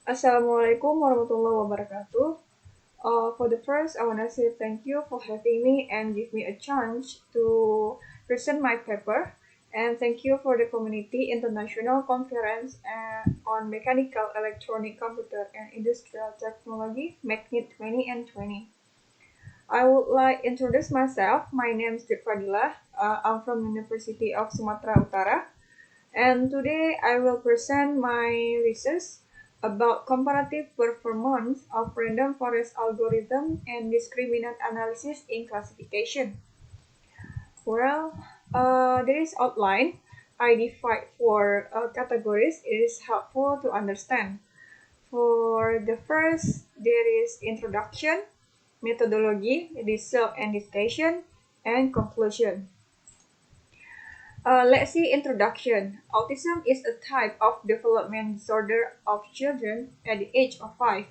Assalamualaikum warahmatullahi wabarakatuh. For the first, I want to say thank you for having me and give me a chance to present my paper. And thank you for the Community International Conference on Mechanical, Electronic, Computer, and Industrial Technology, MECnIT 20 and 20. I would like to introduce myself. My name is CutFadhilah. I'm from University of Sumatera Utara. And today I will present my research about comparative performance of random forest algorithm and discriminant analysis in classification. Well, there is outline. I divide four categories. It is helpful to understand. For the first, there is introduction, methodology, result and discussion, and conclusion. Let's see introduction. Autism is a type of development disorder of children at the age of 5.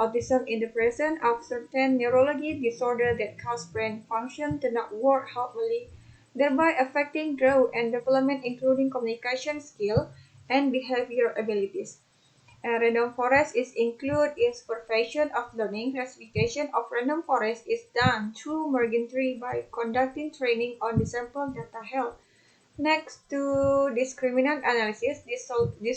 Autism is the presence of certain neurological disorder that cause brain function to not work optimally, thereby affecting growth and development including communication skill and behavior abilities. Random forest is included in supervision of learning. Classification of random forest is done through MECnIT by conducting training on the sample data held. Next to discriminant analysis, this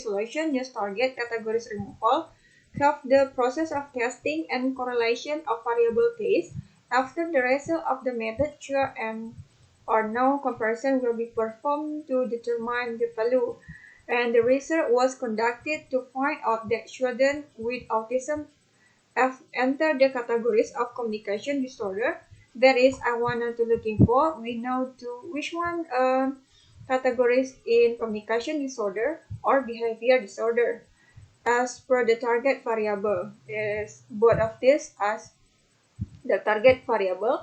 solution use target categories removal, have the process of testing and correlation of variable case. After the result of the method sure and or no comparison will be performed to determine the value. And the research was conducted to find out that children with autism have entered the categories of communication disorder. That is, I wanted to looking for. We know to which one categories in communication disorder or behavior disorder as per the target variable. There is both of these as the target variable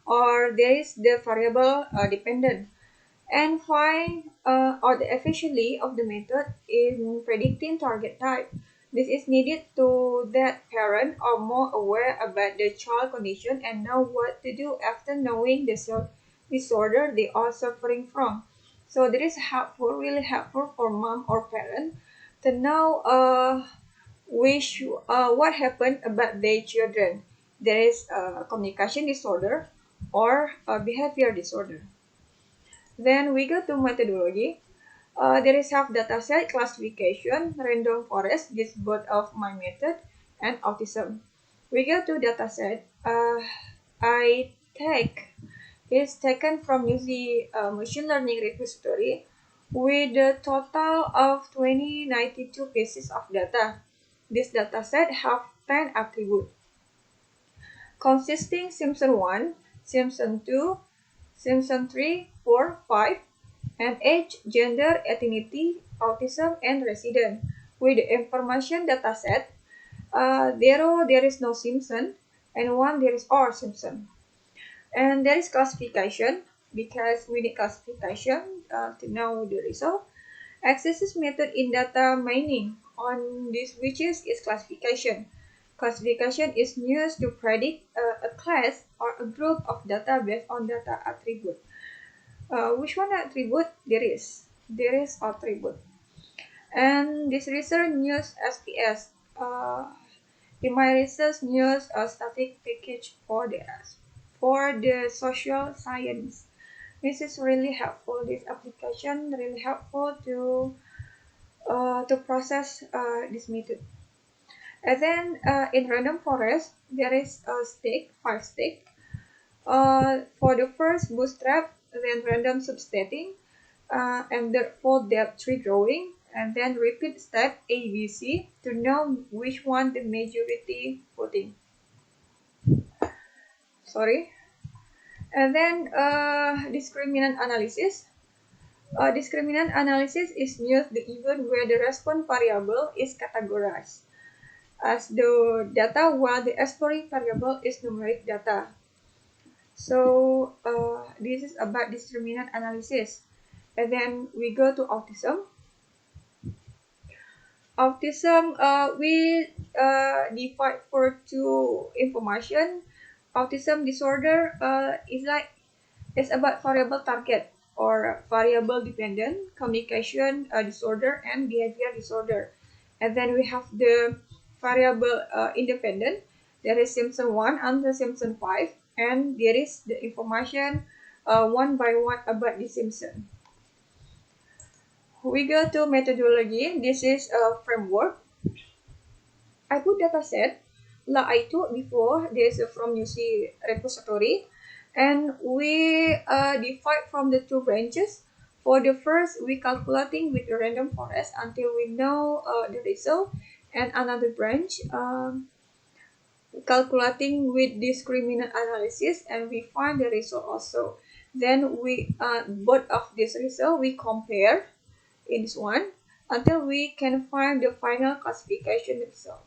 or there is the variable dependent. And find out the efficiency of the method in predicting target type. This is needed to that parents are more aware about the child condition and know what to do after knowing the disorder they are suffering from. So this is helpful, really helpful for mom or parent to know what happened about their children. There is a communication disorder or a behavior disorder. Then we go to methodology. There is have dataset classification, random forest, this both of my method, and autism. We go to dataset. I take is taken from UZ machine learning repository with a total of 2092 pieces of data. This dataset have 10 attributes consisting Simpson 1, Simpson 2, Simpson 3, 4, 5, and age, gender, ethnicity, autism, and resident. With the information dataset, 0 there is no Simpson, and 1 there is all Simpson. And there is classification because we need classification to know the result. Access method in data mining on this which is classification. Classification is used to predict a class or a group of data based on data attribute. Which one attribute there is? There is attribute. And this research use SPS. In my research use a static package for the social science. This is really helpful. This application really helpful to process this method. And then in random forest there is a stick, 5 stick. For the first bootstrap, then random subsetting, and therefore depth tree drawing, and then repeat step A, B, C to know which one the majority voting. Sorry. And then discriminant analysis. Discriminant analysis is used even where the response variable is categorized as the data while the exploring variable is numeric data. So this is about discriminant analysis. And then we go to autism. Autism, we divide for two information. Autism disorder is about variable target or variable dependent communication disorder and behavior disorder. And then we have the variable independent. There is symptom 1 until symptom 5, and there is the information one by one about the symptom. We go to methodology. This is a framework. I put dataset, like I told before, this is from UC repository, and we divide from the two branches. For the first, we calculating with the random forest until we know the result, and another branch calculating with discriminant analysis, and we find the result also. Then we both of this result we compare in this one until we can find the final classification result.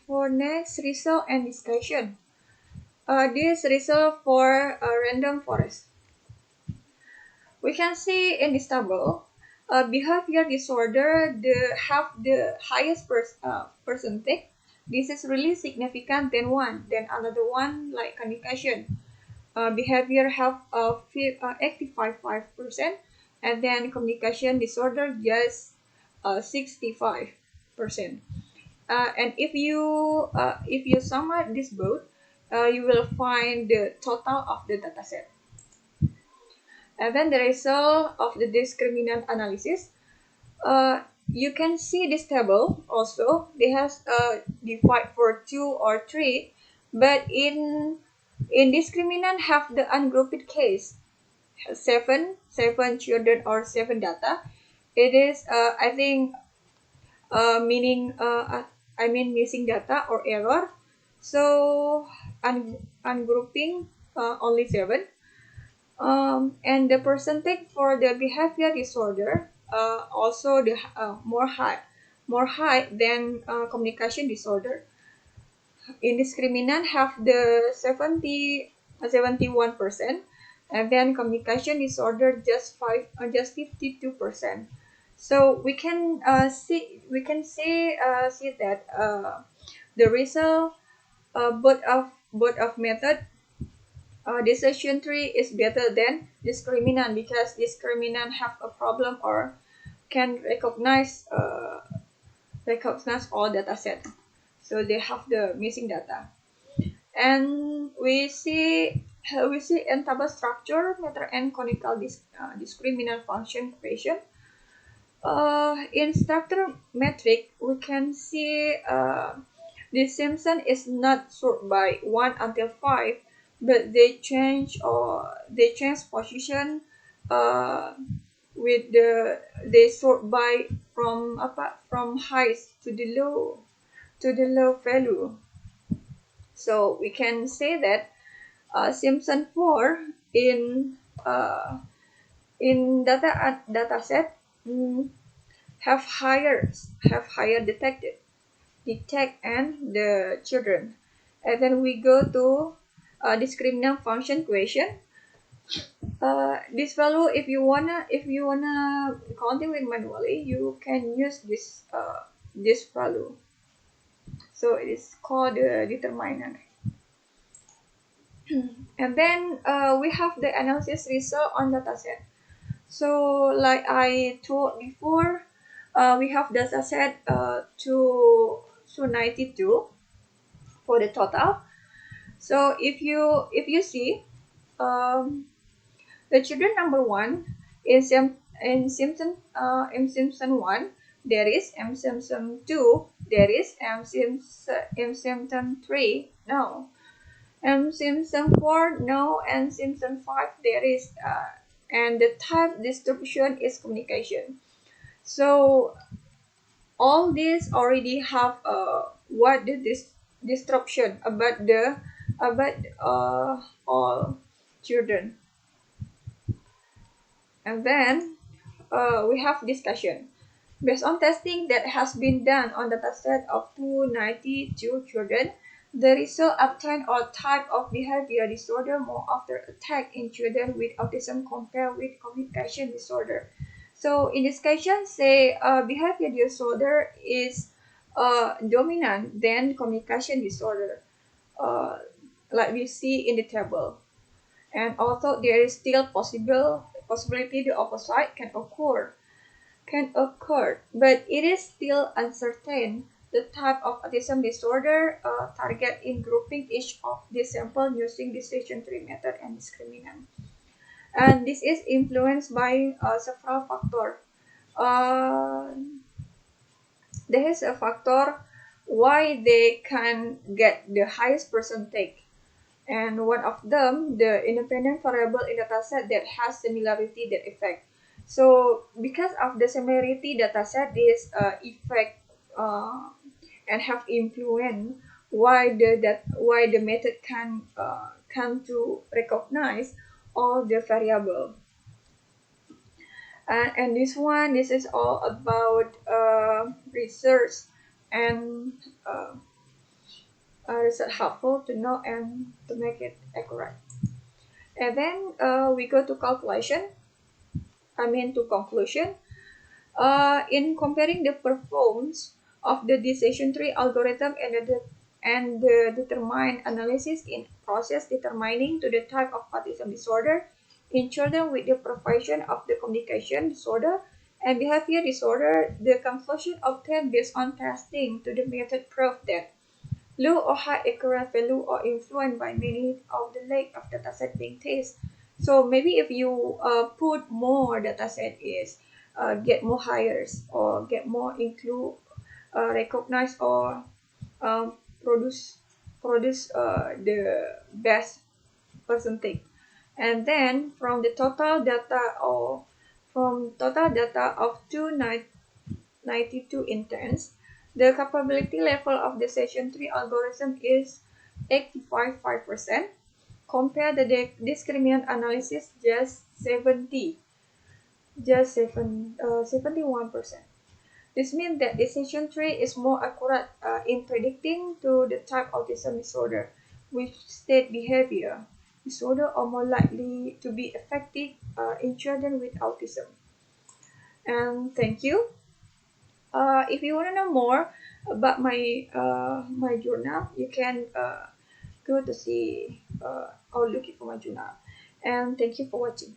For next result and discussion. This result for random forest. We can see in this table, behavior disorder have the highest percentage. This is really significant than one. Then another one like communication. Behavior have 85%, and then communication disorder just 65%. And if you sum up this both, you will find the total of the dataset. And then the result of the discriminant analysis. You can see this table also. They have divide for 2 or 3, but in discriminant have the ungrouped case. Seven children or 7 data. It is I think meaning I mean missing data or error. So ungrouping only 7. And the percentage for the behavior disorder also the more high than communication disorder. Indiscriminate have the 71%, and then communication disorder just 52%. So we can see that the result both of method. Decision tree is better than discriminant because discriminant have a problem or can recognize all data set. So they have the missing data. And we see in table structure, method and conical discriminant function equation. In structure metric, we can see the Simpson is not sorted by 1 until 5, but they change position with they sort by from highest to the low value. So we can say that Simpson 4 in data set have higher detect and the children. And then we go to discriminant function equation. This value, if you wanna count it with manually, you can use this value. So it is called the determinant. And then we have the analysis result on dataset. So like I told before, we have dataset to 92 for the total. So if you see the children number 1 is in Simpson 1, there is M Simpson 2, there is M Simpson 3, no. M Simpson 4, no, and Simpson 5, there is and the type distribution is communication. So all these already have what the distribution about all children. And then we have discussion. Based on testing that has been done on the dataset of 292 children, the result obtained or type of behavior disorder more often attack in children with autism compared with communication disorder. So in discussion, say behavior disorder is dominant than communication disorder, like we see in the table. And although there is still possibility the opposite can occur. can occur, but it is still uncertain the type of autism disorder target in grouping each of the sample using decision tree method and discriminant. And this is influenced by several factors. Uh, there is a factor why they can get the highest percentage. And one of them, the independent variable in dataset that has similarity that effect. So because of the similarity dataset, this effect and have influence why the method can to recognize all the variable. And this is all about research and uh, research helpful to know and to make it accurate. And then we go to calculation. To conclusion. In comparing the performance of the decision tree algorithm and the determined analysis in process determining to the type of autism disorder in children with the profession of the communication disorder and behavior disorder, the conclusion obtained based on testing to the method proved that low or high accurate value are influenced by many of the lack of dataset being tested. So maybe if you put more dataset is get more hires or get more include recognize or um, produce the best percentage. And then from the total data or from total data of 292 interns, the capability level of the session 3 algorithm is 85.5%. Compare the discriminant analysis just 71%. This means that decision tree is more accurate in predicting to the type of autism disorder, which state behavior disorder are more likely to be effective in children with autism. And thank you. If you want to know more about my journal, you can go to see or look it for my journal. And thank you for watching.